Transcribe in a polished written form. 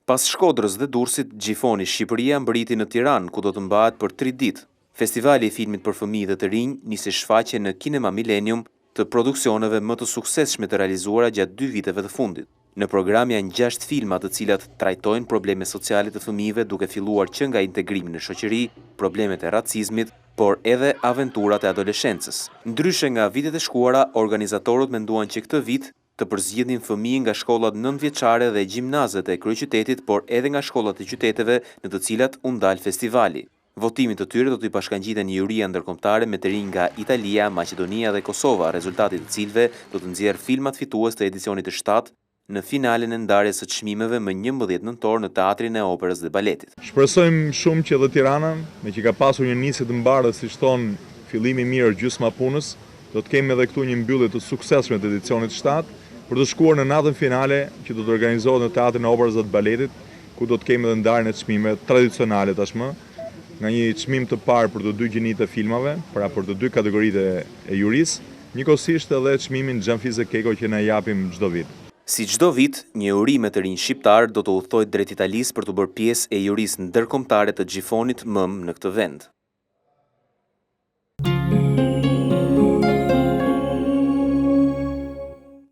Pas Shkodrës dhe Durrësit, Gjifoni Shqipëria mbriti në Tiranë, ku do të mbahet për 3 ditë. Festivali i filmit për fëmijë dhe të rinj nisi shfaqje në Kinema Millennium të produksioneve më të suksesshme të realizuara gjatë 2 viteve të fundit. Në program janë 6 filma të cilat trajtojnë probleme sociale të fëmijëve, duke filluar që nga integrimi në shoqëri, problemet e racizmit, por edhe aventurat e adoleshencës. Ndryshe nga vitet e shkuara, organizatorët menduan që këtë vit të përzgjedhin fëmijë nga shkollat 9-vjeçare dhe gjimnazet e kryeqytetit, por edhe nga shkollat e qyteteve në të cilat u ndal festivali. Votimit të tyre do t'i pashkangjiten juria ndërkombëtare me të rinj nga Italia, Maqedonia dhe Kosova, rezultati të cilëve do të nxjerrë filmat fitues të edicionit të 7 në finalen e ndarjes së çmimeve më 11 nëntor në Teatrin e Operës dhe Baletit. Shpresojmë shumë që edhe Tirana, me që ka pasur një nisje të mbarë, siç thon, fillimi i mirë gjysma punës, do të kemi edhe këtu një mbyllje të suksesshme të edicionit 7, për të shkuar në natën finale që do të organizohet në Teatrin e Operës dhe Baletit, ku do të kemi edhe ndarjen e çmimeve tradicionale tashmë, nga një çmim të parë për të 2 gjinitë e filmave, pra për të 2 kategoritë e jurisë, njëkohësisht edhe çmimin Xhanfize Keko që na japim çdo vit. Si çdo vit, një uri me të rinj shqiptar do të udhtojë drejt Italisë për të bërë pjesë e jurisë ndërkombëtare të Gjifonit në këtë vend.